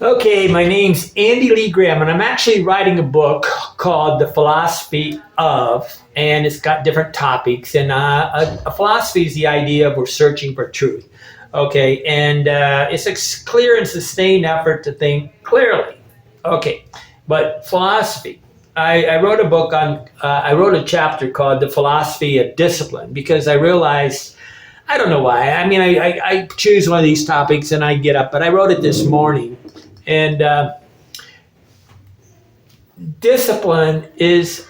Okay, my name's Andy Lee Graham, and I'm actually writing a book called The Philosophy of, and it's got different topics. And a philosophy is the idea of we're searching for truth. Okay, and it's a clear and sustained effort to think clearly. Okay, but philosophy. I wrote a book on, I wrote a chapter called The Philosophy of Discipline because I realized, I don't know why. I mean, I choose one of these topics and I get up, but I wrote it this morning. And discipline is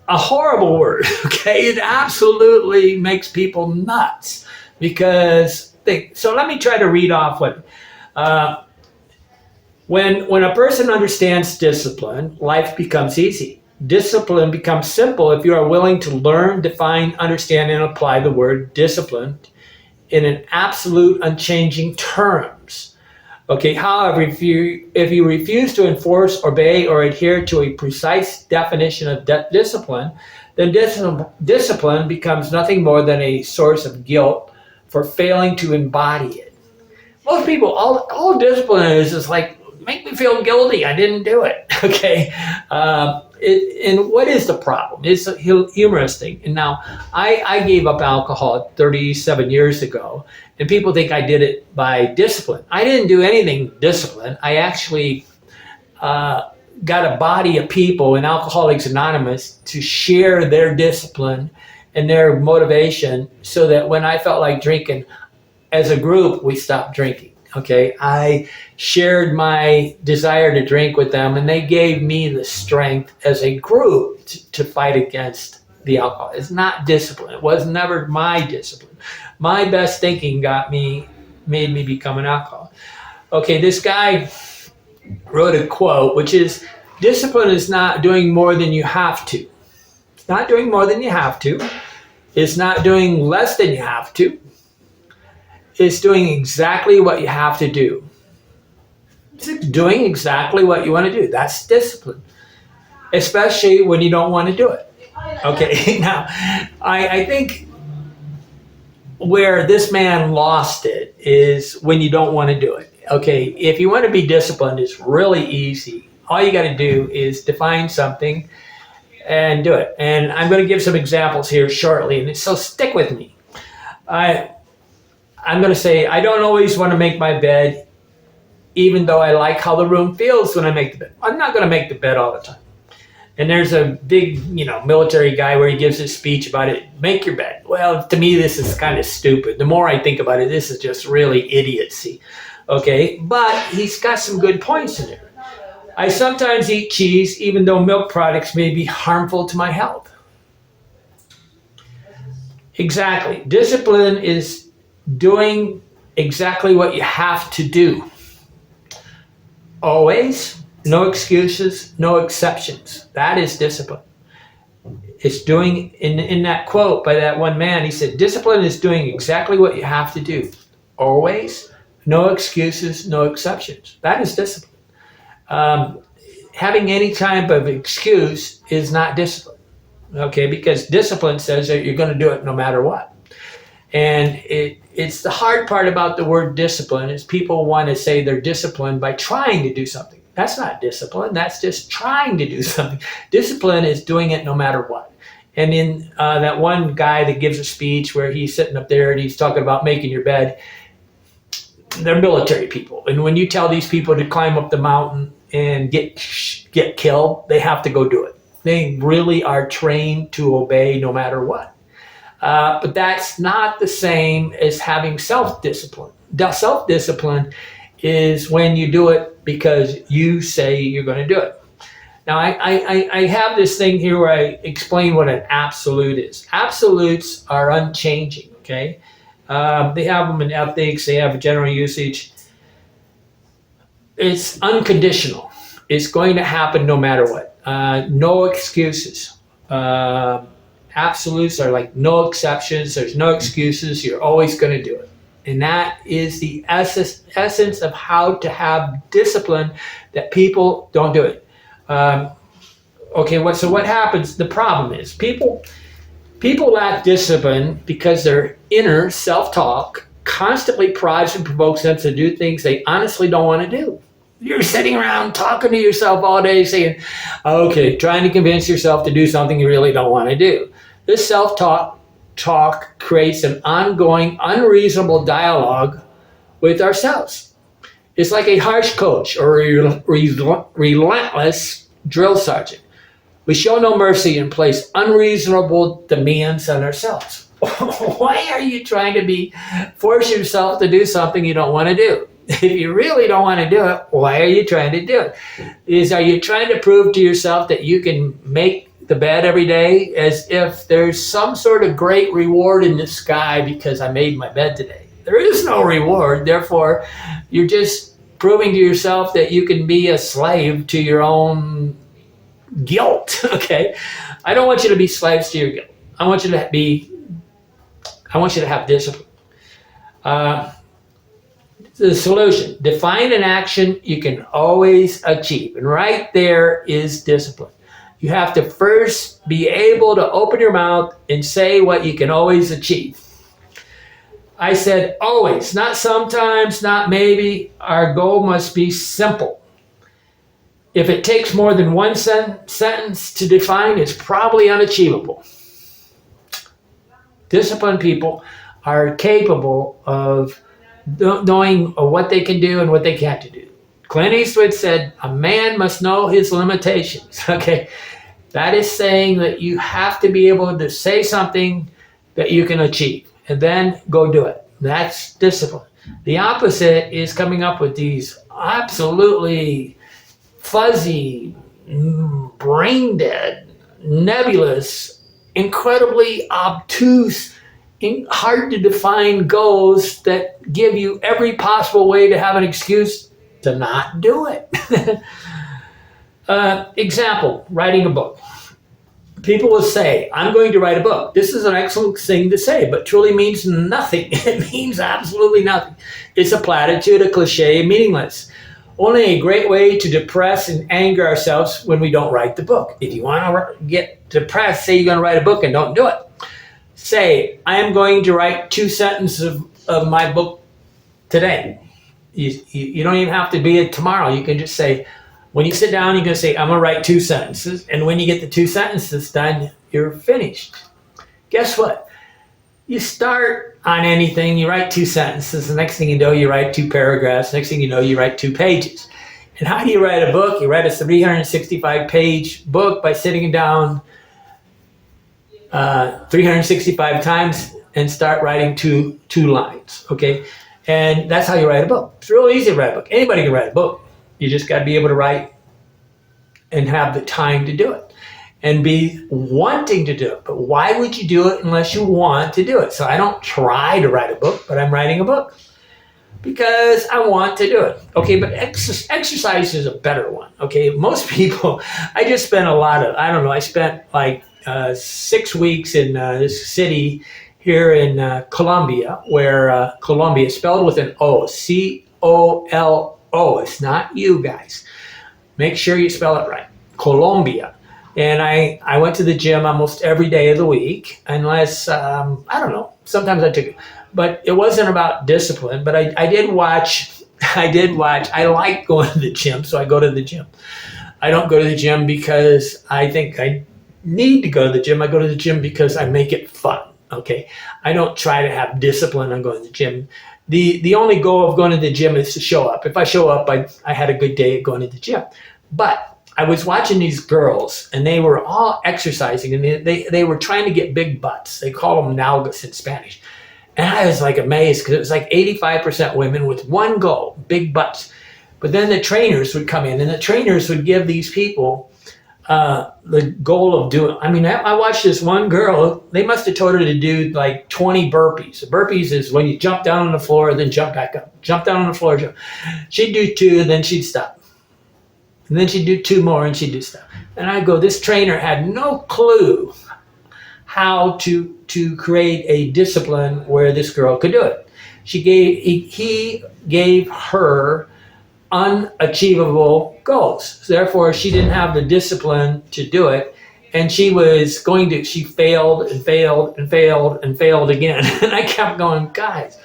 a horrible word, okay? It absolutely makes people nuts because so let me try to read off what, when a person understands discipline, life becomes easy. Discipline becomes simple if you are willing to learn, define, understand, and apply the word discipline in an absolute unchanging terms. Okay, however, if you refuse to enforce, obey, or adhere to a precise definition of discipline, then discipline becomes nothing more than a source of guilt for failing to embody it. Most people, all discipline is like, make me feel guilty, I didn't do it, okay? And what is the problem? It's a humorous thing. And now, I gave up alcohol 37 years ago, and people think I did it by discipline. I didn't do anything discipline. I actually got a body of people in Alcoholics Anonymous to share their discipline and their motivation so that when I felt like drinking, as a group, we stopped drinking. Okay, I shared my desire to drink with them, and they gave me the strength as a group to fight against the alcohol. It's not discipline. It was never my discipline. My best thinking made me become an alcoholic. Okay, this guy wrote a quote, which is, discipline is not doing more than you have to. It's not doing more than you have to. It's not doing less than you have to. It's doing exactly what you have to do. It's doing exactly what you want to do. That's discipline, especially when you don't want to do it. Okay, now, I think where this man lost it is when you don't want to do it. Okay, if you want to be disciplined, it's really easy. All you got to do is define something and do it. And I'm going to give some examples here shortly, and so stick with me. I'm going to say, I don't always want to make my bed, even though I like how the room feels when I make the bed. I'm not going to make the bed all the time. And there's a big, military guy where he gives a speech about it. Make your bed. Well, to me, this is kind of stupid. The more I think about it, this is just really idiocy. Okay, but he's got some good points in there. I sometimes eat cheese, even though milk products may be harmful to my health. Exactly. Discipline is doing exactly what you have to do. Always, no excuses, no exceptions. That is discipline. It's doing, in that quote by that one man, he said, discipline is doing exactly what you have to do. Always, no excuses, no exceptions. That is discipline. Having any type of excuse is not discipline. Okay, because discipline says that you're going to do it no matter what. And it's the hard part about the word discipline is people want to say they're disciplined by trying to do something. That's not discipline. That's just trying to do something. Discipline is doing it no matter what. And in that one guy that gives a speech where he's sitting up there and he's talking about making your bed, they're military people. And when you tell these people to climb up the mountain and get killed, they have to go do it. They really are trained to obey no matter what. But that's not the same as having self-discipline. Self-discipline is when you do it because you say you're going to do it. Now, I have this thing here where I explain what an absolute is. Absolutes are unchanging, okay? They have them in ethics. They have a general usage. It's unconditional. It's going to happen no matter what. No excuses. Absolutes are like no exceptions. There's no excuses. You're always going to do it. And that is the essence of how to have discipline, that people don't do it. So what happens? The problem is people lack discipline because their inner self-talk constantly prods and provokes them to do things they honestly don't want to do. You're sitting around talking to yourself all day saying, okay, trying to convince yourself to do something you really don't want to do. This self-talk creates an ongoing, unreasonable dialogue with ourselves. It's like a harsh coach or a relentless drill sergeant. We show no mercy and place unreasonable demands on ourselves. Why are you trying to force yourself to do something you don't want to do? If you really don't want to do it, why are you trying to do it? Are you trying to prove to yourself that you can make the bed every day as if there's some sort of great reward in the sky because I made my bed today? There is no reward. Therefore, you're just proving to yourself that you can be a slave to your own guilt. Okay? I don't want you to be slaves to your guilt. I want you to have discipline. The solution: define an action you can always achieve. And right there is discipline. You have to first be able to open your mouth and say what you can always achieve. I said always, not sometimes, not maybe. Our goal must be simple. If it takes more than one sentence to define, it's probably unachievable. Disciplined people are capable of knowing what they can do and what they can't do. Clint Eastwood said, a man must know his limitations. Okay, that is saying that you have to be able to say something that you can achieve and then go do it. That's discipline. The opposite is coming up with these absolutely fuzzy, brain dead, nebulous, incredibly obtuse, hard to define goals that give you every possible way to have an excuse to not do it. Example, writing a book. People will say, I'm going to write a book. This is an excellent thing to say, but truly means nothing. It means absolutely nothing. It's a platitude, a cliche, meaningless. Only a great way to depress and anger ourselves when we don't write the book. If you want to get depressed, say you're going to write a book and don't do it. Say, I am going to write 2 sentences of my book today. You don't even have to be it tomorrow. You can just say, when you sit down, you can say, I'm going to write 2 sentences. And when you get the 2 sentences done, you're finished. Guess what? You start on anything, you write 2 sentences. The next thing you know, you write 2 paragraphs. Next thing you know, you write 2 pages. And how do you write a book? You write a 365-page book by sitting down 365 times and start writing two lines, okay? And that's how you write a book. It's real easy to write a book. Anybody can write a book. You just got to be able to write and have the time to do it and be wanting to do it. But why would you do it unless you want to do it? So I don't try to write a book, but I'm writing a book because I want to do it. Okay, but exercise is a better one, okay? Most people, I just spent I spent like 6 weeks in this city here in Colombia, where Colombia is spelled with an O, C-O-L-O. It's not you guys. Make sure you spell it right. Colombia. And I went to the gym almost every day of the week, unless, sometimes I took it. But it wasn't about discipline, but I did watch. I like going to the gym, so I go to the gym. I don't go to the gym because I think I need to go to the gym. I go to the gym because I make it fun, okay? I don't try to have discipline on going to the gym. The only goal of going to the gym is to show up. If I show up, I had a good day at going to the gym. But I was watching these girls, and they were all exercising, and they were trying to get big butts. They call them nalgas in Spanish. And I was like amazed because it was like 85% women with one goal, big butts. But then the trainers would come in, and the trainers would give these people the goal of doing. I watched this one girl. They must have told her to do like 20 burpees. Burpees is when you jump down on the floor, then jump back up. Jump down on the floor, jump. She'd do 2, then she'd stop. And then she'd do 2 more, and she'd do stuff. And I go, this trainer had no clue how to create a discipline where this girl could do it. He gave her unachievable goals. Therefore, she didn't have the discipline to do it. And she failed and failed and failed and failed again. And I kept going, guys,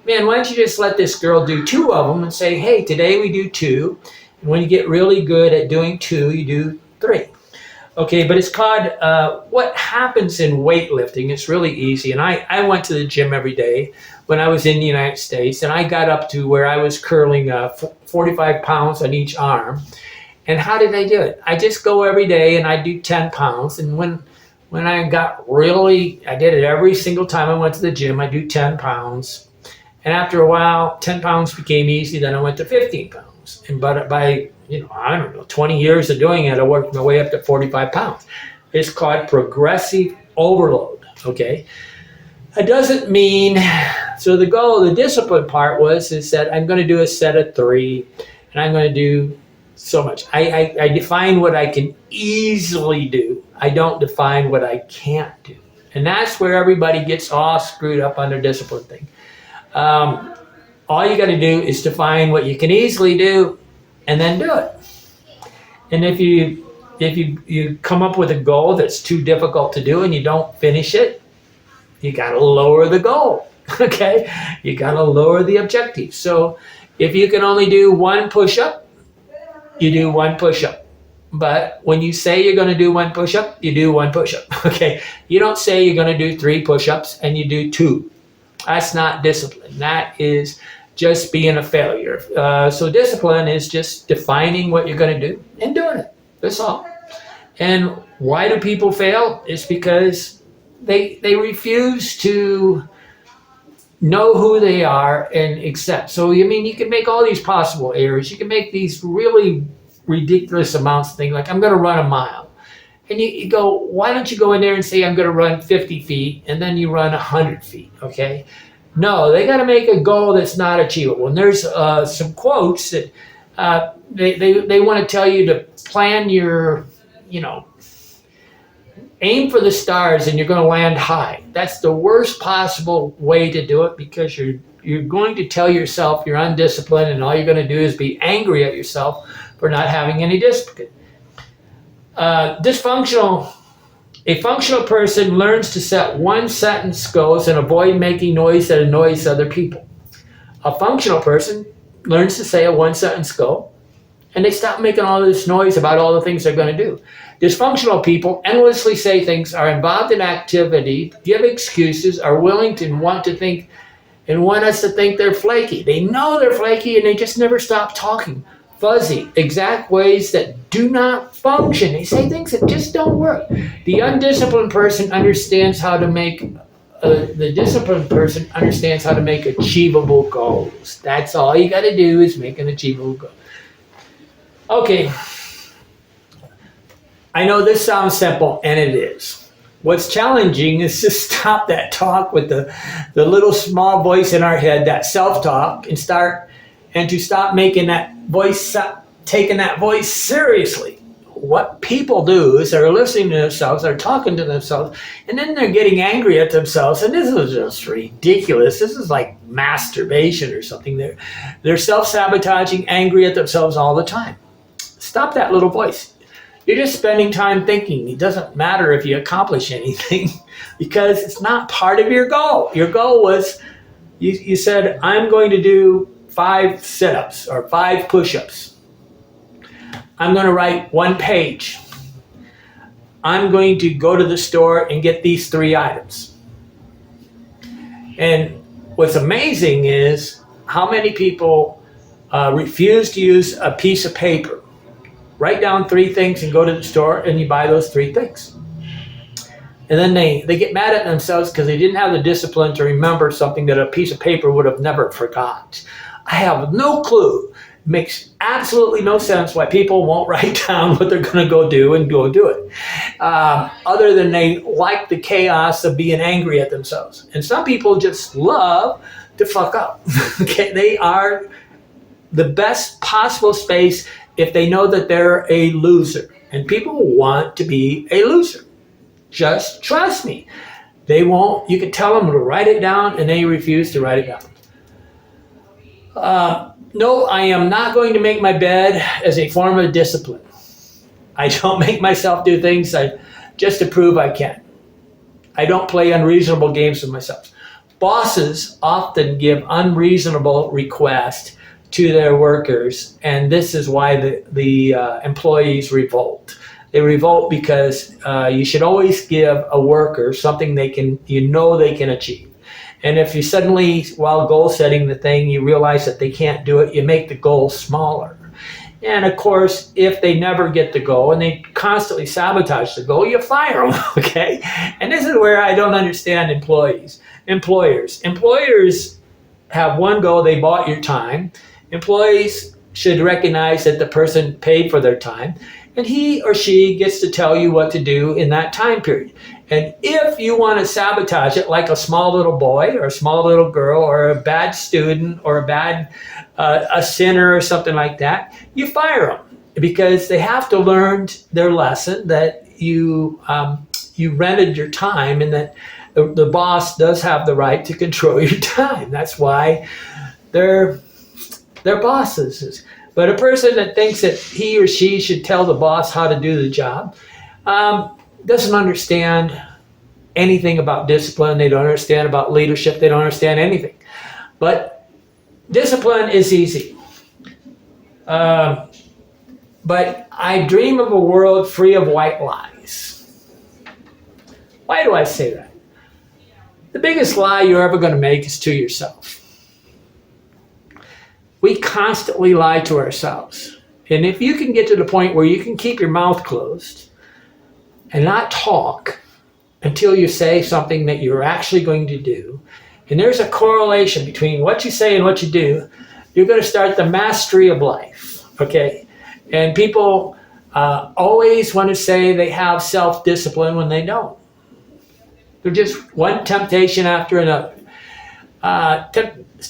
man, why don't you just let this girl do 2 of them and say, hey, today we do 2. And when you get really good at doing 2, you do 3. Okay, but it's called what happens in weightlifting. It's really easy. And I went to the gym every day when I was in the United States, and I got up to where I was curling 45 pounds on each arm. And how did I do it? I just go every day and I do 10 pounds. And when I got really, I did it every single time I went to the gym. I do 10 pounds. And after a while, 10 pounds became easy. Then I went to 15 pounds. And but by, I don't know, 20 years of doing it, I worked my way up to 45 pounds. It's called progressive overload, okay? It doesn't mean, so the goal, the discipline part is that I'm going to do a set of 3, and I'm going to do so much. I define what I can easily do. I don't define what I can't do. And that's where everybody gets all screwed up on their discipline thing. All you got to do is define what you can easily do and then do it. And if you come up with a goal that's too difficult to do and you don't finish it, you got to lower the goal, okay? You got to lower the objective. So if you can only do 1 push-up, you do 1 push-up. But when you say you're going to do 1 push-up, you do 1 push-up, okay? You don't say you're going to do 3 push-ups and you do 2. That's not discipline. That is just being a failure. So discipline is just defining what you're going to do and doing it. That's all. And why do people fail? It's because they refuse to know who they are and accept. So, you can make all these possible errors. You can make these really ridiculous amounts of things, like I'm going to run a mile. And you go, why don't you go in there and say, I'm going to run 50 feet, and then you run 100 feet, okay? No, they got to make a goal that's not achievable. And there's some quotes that they want to tell you to plan your, aim for the stars and you're going to land high. That's the worst possible way to do it, because you're going to tell yourself you're undisciplined, and all you're going to do is be angry at yourself for not having any discipline. A functional person learns to set 1-sentence goals and avoid making noise that annoys other people. A functional person learns to say a 1-sentence goal, and they stop making all this noise about all the things they're going to do. Dysfunctional people endlessly say things, are involved in activity, give excuses, are willing to want us to think they're flaky. They know they're flaky and they just never stop talking. Fuzzy, exact ways that do not function. They say things that just don't work. The undisciplined person understands how to make the disciplined person understands how to make achievable goals. That's all you got to do is make an achievable goal. Okay. I know this sounds simple, and it is. What's challenging is to stop that talk with the little small voice in our head, that self-talk, and to stop making that voice, taking that voice seriously. What people do is they're listening to themselves, they're talking to themselves, and then they're getting angry at themselves. And this is just ridiculous. This is like masturbation or something. They're self-sabotaging, angry at themselves all the time. Stop that little voice. You're just spending time thinking. It doesn't matter if you accomplish anything because it's not part of your goal. Your goal was, you said, I'm going to do 5 sit-ups or 5 push-ups. I'm going to write 1 page. I'm going to go to the store and get these 3 items. And what's amazing is how many people refuse to use a piece of paper. Write down 3 things and go to the store and you buy those 3 things. And then they get mad at themselves because they didn't have the discipline to remember something that a piece of paper would have never forgot. I have no clue. It makes absolutely no sense why people won't write down what they're going to go do and go do it. Other than they like the chaos of being angry at themselves. And some people just love to fuck up. Okay, they are the best possible space if they know that they're a loser. And people want to be a loser. Just trust me. They won't. You can tell them to write it down and they refuse to write it down. No, I am not going to make my bed as a form of discipline. I don't make myself do things just to prove I can. I don't play unreasonable games with myself. Bosses often give unreasonable requests to their workers, and this is why the employees revolt. They revolt because you should always give a worker something they can achieve. And if you suddenly, while goal setting the thing, you realize that they can't do it, you make the goal smaller. And of course, if they never get the goal and they constantly sabotage the goal, you fire them, okay? And this is where I don't understand employers. Employers have one goal, they bought your time. Employees should recognize that the person paid for their time, and he or she gets to tell you what to do in that time period. And if you want to sabotage it, like a small little boy or a small little girl or a bad student or a sinner or something like that, you fire them, because they have to learn their lesson that you rented your time, and that the boss does have the right to control your time. That's why they're bosses. But a person that thinks that he or she should tell the boss how to do the job doesn't understand anything about discipline. They don't understand about leadership. They don't understand anything. But discipline is easy. But I dream of a world free of white lies. Why do I say that? The biggest lie you're ever going to make is to yourself. We constantly lie to ourselves. And if you can get to the point where you can keep your mouth closed and not talk until you say something that you're actually going to do, and there's a correlation between what you say and what you do, you're going to start the mastery of life, okay? And people always want to say they have self-discipline when they don't. They're just one temptation after another.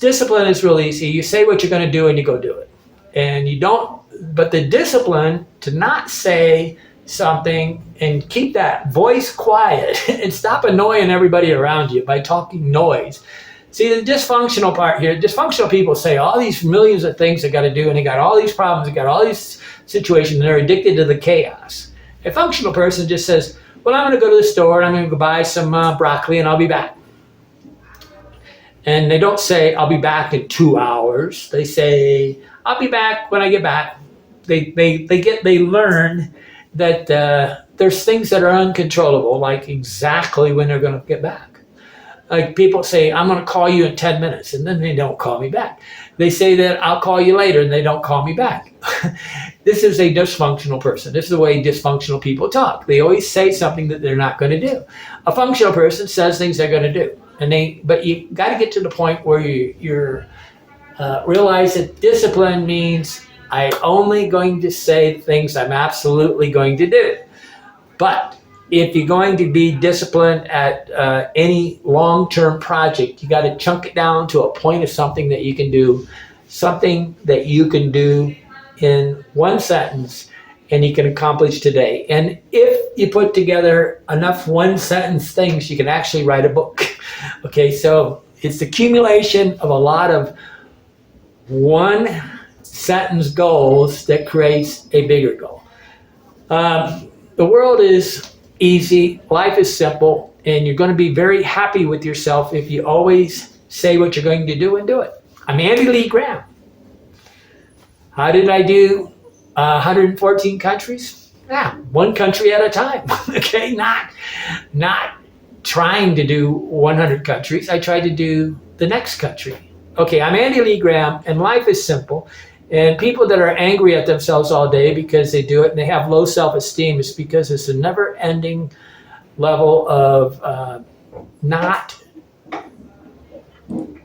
Discipline is real easy. You say what you're going to do and you go do it. And you don't, but the discipline to not say something and keep that voice quiet and stop annoying everybody around you by talking noise. See, the dysfunctional part here, dysfunctional people say all these millions of things they got to do, and they got all these problems, they got all these situations, and they're addicted to the chaos. A functional person just says, well, I'm going to go to the store and I'm going to go buy some broccoli and I'll be back. And they don't say, I'll be back in 2 hours. They say, I'll be back when I get back. They learn that there's things that are uncontrollable, like exactly when they're going to get back. Like people say, I'm going to call you in 10 minutes, and then they don't call me back. They say that I'll call you later, and they don't call me back. This is a dysfunctional person. This is the way dysfunctional people talk. They always say something that they're not going to do. A functional person says things they're going to do. But you got to get to the point where you realize that discipline means I'm only going to say things I'm absolutely going to do. But if you're going to be disciplined at any long-term project, you got to chunk it down to a point of something that you can do in one sentence, and you can accomplish today. And if you put together enough one-sentence things, you can actually write a book. Okay, so it's the accumulation of a lot of one-sentence goals that creates a bigger goal. The world is easy, life is simple, and you're going to be very happy with yourself if you always say what you're going to do and do it. I'm Andy Lee Graham. How did I do 114 countries? Yeah, one country at a time. Okay, not trying to do 100 countries. I tried to do the next country. Okay, I'm Andy Lee Graham, and life is simple. And people that are angry at themselves all day because they do it and they have low self-esteem is because it's a never-ending level of not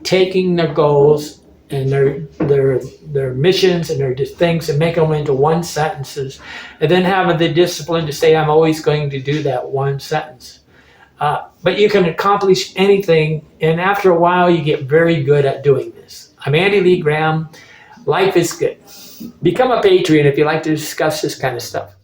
taking their goals and their missions and their things and make them into one sentences, and then having the discipline to say, I'm always going to do that one sentence. But you can accomplish anything, and after a while, you get very good at doing this. I'm Andy Lee Graham. Life is good. Become a Patreon if you like to discuss this kind of stuff.